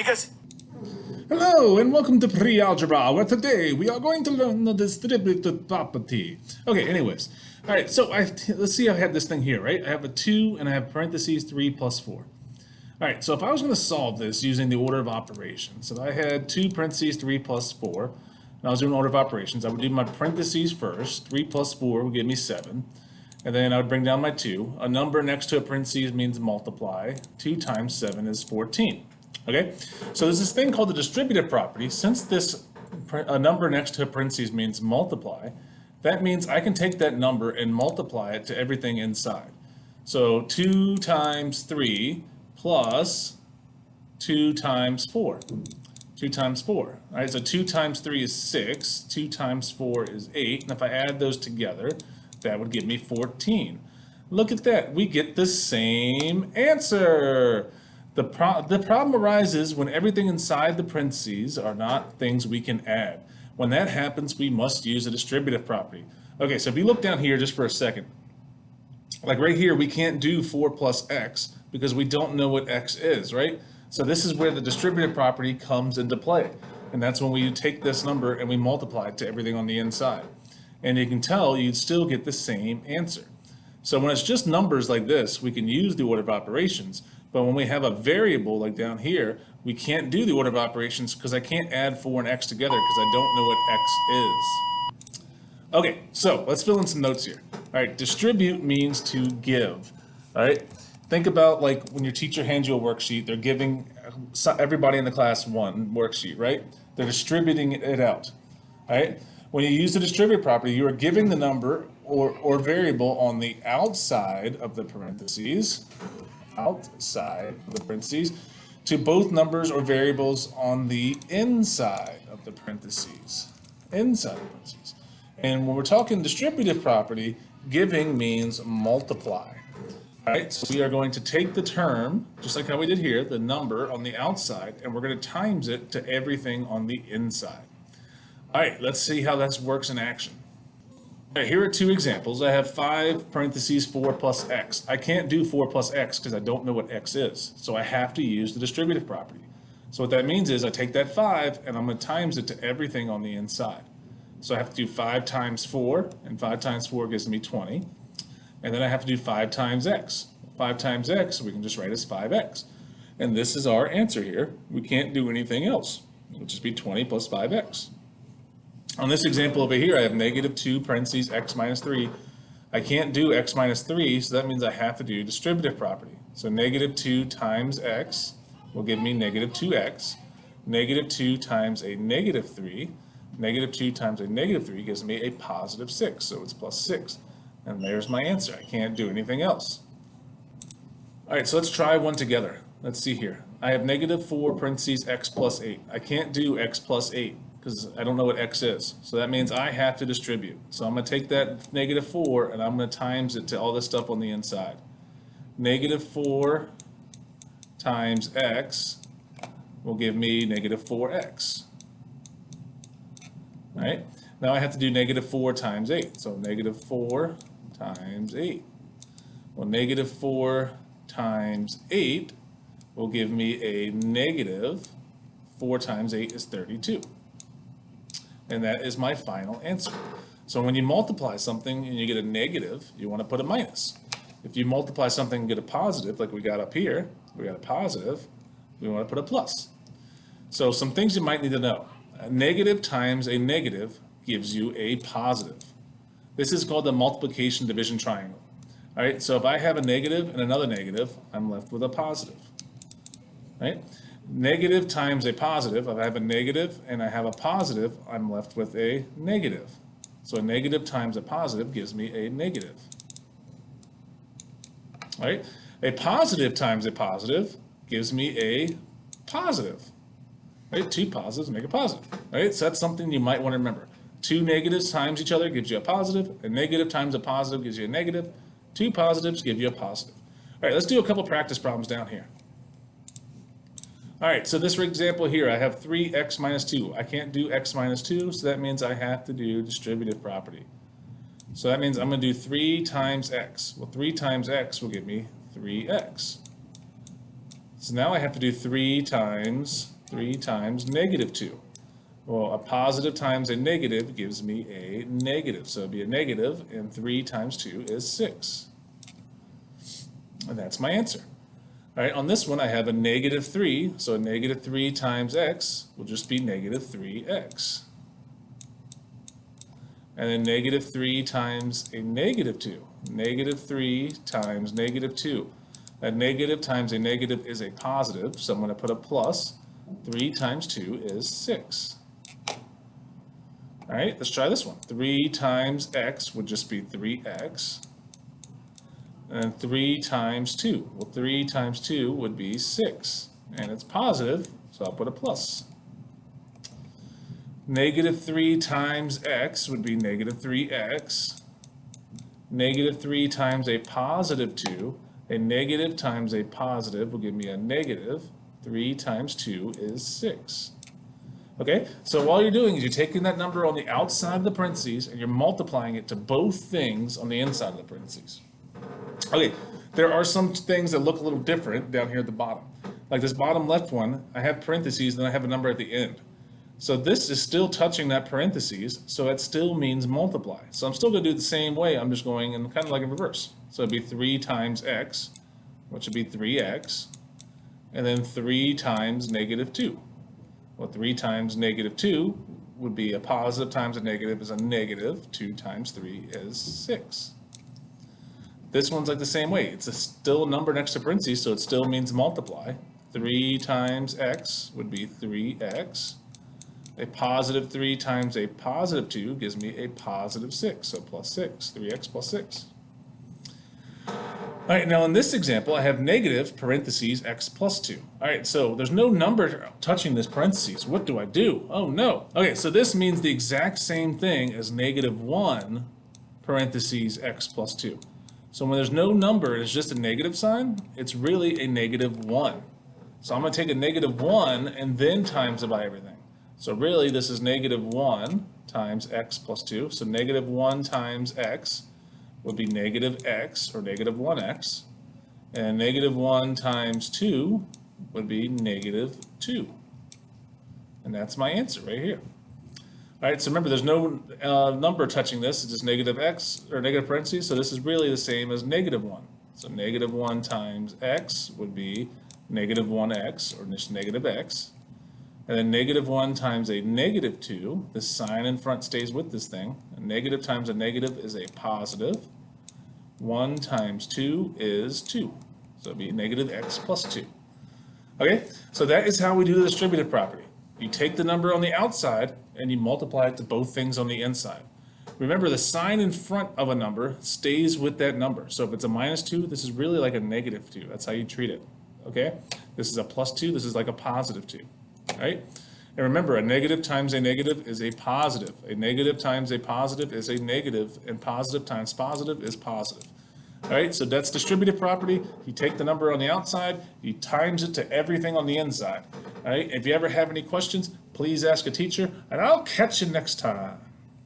because... Hello and welcome to Pre-Algebra, where today we are going to learn the distributive property. Okay, anyways. Alright, so let's see, I have this thing here, right? I have a 2 and I have parentheses 3 plus 4. Alright, so if I was going to solve this using the order of operations, if I had 2 parentheses 3 plus 4, and I was doing order of operations, I would do my parentheses first. 3 plus 4 would give me 7. And then I would bring down my 2. A number next to a parentheses means multiply. 2 times 7 is 14. Okay, so there's this thing called the distributive property. Since a number next to a parentheses means multiply, that means I can take that number and multiply it to everything inside. So 2 times 3 plus 2 times 4. 2 times 4. All right, so 2 times 3 is 6. 2 times 4 is 8. And if I add those together, that would give me 14. Look at that. We get the same answer. The problem arises when everything inside the parentheses are not things we can add. When that happens, we must use a distributive property. Okay, so if you look down here just for a second, like right here, we can't do 4 plus x because we don't know what x is, right? So this is where the distributive property comes into play. And that's when we take this number and we multiply it to everything on the inside. And you can tell you'd still get the same answer. So when it's just numbers like this, we can use the order of operations. But when we have a variable like down here, we can't do the order of operations because I can't add 4 and x together because I don't know what x is. Okay, so let's fill in some notes here. All right, distribute means to give. All right, think about like when your teacher hands you a worksheet, they're giving everybody in the class one worksheet, right? They're distributing it out. All right, when you use the distributive property, you are giving the number or variable on the outside of the parentheses. To both numbers or variables on the inside of the parentheses. And when we're talking distributive property, giving means multiply. All right, so we are going to take the term, just like how we did here, the number on the outside, and we're going to times it to everything on the inside. All right, let's see how this works in action. All right, here are 2 examples. I have 5 parentheses 4 plus x. I can't do 4 plus x because I don't know what x is. So I have to use the distributive property. So what that means is I take that 5 and I'm going to times it to everything on the inside. So I have to do 5 times 4, and 5 times 4 gives me 20. And then I have to do 5 times x. 5 times x we can just write as 5x. And this is our answer here. We can't do anything else. It would just be 20 plus 5x. On this example over here, I have negative 2 parentheses x minus 3. I can't do x minus 3, so that means I have to do distributive property. So negative 2 times x will give me negative 2x. Negative 2 times a negative 3. Negative 2 times a negative 3 gives me a positive 6, so it's plus 6. And there's my answer. I can't do anything else. All right, so let's try one together. Let's see here. I have negative 4 parentheses x plus 8. I can't do x plus 8. Because I don't know what x is. So that means I have to distribute. So I'm going to take that negative 4 and I'm going to times it to all this stuff on the inside. Negative 4 times x will give me negative 4x. All right? Now I have to do negative 4 times 8. So negative 4 times 8. Well, negative 4 times 8 will give me a negative 4 times 8 is 32. And that is my final answer. So when you multiply something and you get a negative, you want to put a minus. If you multiply something and get a positive, like we got up here, we got a positive, we want to put a plus. So some things you might need to know. A negative times a negative gives you a positive. This is called the multiplication division triangle. All right, so if I have a negative and another negative, I'm left with a positive. Right? Negative times a positive, if I have a negative and I have a positive, I'm left with a negative. So a negative times a positive gives me a negative. All right? A positive times a positive gives me a positive. Right? 2 positives make a positive. Right? So that's something you might want to remember. 2 negatives times each other gives you a positive. A negative times a positive gives you a negative. 2 positives give you a positive. All right, let's do a couple practice problems down here. All right, so this example here, I have 3x minus 2. I can't do x minus 2, so that means I have to do distributive property. So that means I'm going to do 3 times x. Well, 3 times x will give me 3x. So now I have to do 3 times 3 times negative 2. Well, a positive times a negative gives me a negative. So it'd be a negative, and 3 times 2 is 6. And that's my answer. All right, on this one I have a negative 3, so a negative 3 times x will just be negative 3x. And then negative 3 times a negative 2. Negative 3 times negative 2. A negative times a negative is a positive, so I'm going to put a plus. 3 times 2 is 6. All right, let's try this one. 3 times x would just be 3x. And 3 times 2. Well, 3 times 2 would be 6. And it's positive, so I'll put a plus. Negative 3 times x would be negative 3x. Negative 3 times a positive 2. A negative times a positive will give me a negative. 3 times 2 is 6. Okay, so all you're doing is you're taking that number on the outside of the parentheses and you're multiplying it to both things on the inside of the parentheses. Okay, there are some things that look a little different down here at the bottom. Like this bottom left one, I have parentheses, then I have a number at the end. So this is still touching that parentheses, so it still means multiply. So I'm still going to do it the same way, I'm just going in kind of like in reverse. So it'd be 3 times x, which would be 3x, and then 3 times negative 2. Well, 3 times negative 2 would be a positive times a negative is a negative. 2 times 3 is 6. This one's like the same way. It's still a number next to parentheses, so it still means multiply. 3 times x would be 3x. A positive 3 times a positive 2 gives me a positive 6, so plus 6, 3x plus 6. All right, now in this example, I have negative parentheses x plus 2. All right, so there's no number touching this parentheses. What do I do? Oh, no. Okay, so this means the exact same thing as negative 1 parentheses x plus 2. So when there's no number, it's just a negative sign, it's really a negative 1. So I'm going to take a negative 1 and then times it by everything. So really, this is negative 1 times x plus 2. So negative 1 times x would be negative x, or negative 1x. And negative 1 times 2 would be negative 2. And that's my answer right here. All right, so remember, there's no number touching this. It's just negative x, or negative parentheses. So this is really the same as negative 1. So negative 1 times x would be negative 1x, or just negative x. And then negative 1 times a negative 2, the sign in front stays with this thing. A negative times a negative is a positive. 1 times 2 is 2. So it'd be negative x plus 2. Okay, so that is how we do the distributive property. You take the number on the outside and you multiply it to both things on the inside. Remember, the sign in front of a number stays with that number. So if it's a minus 2, this is really like a negative 2. That's how you treat it. Okay, this is a plus 2, this is like a positive 2. Right? And remember, a negative times a negative is a positive. A negative times a positive is a negative, and positive times positive is positive. All right, so that's distributive property. You take the number on the outside, you times it to everything on the inside. All right, if you ever have any questions, please ask a teacher, and I'll catch you next time.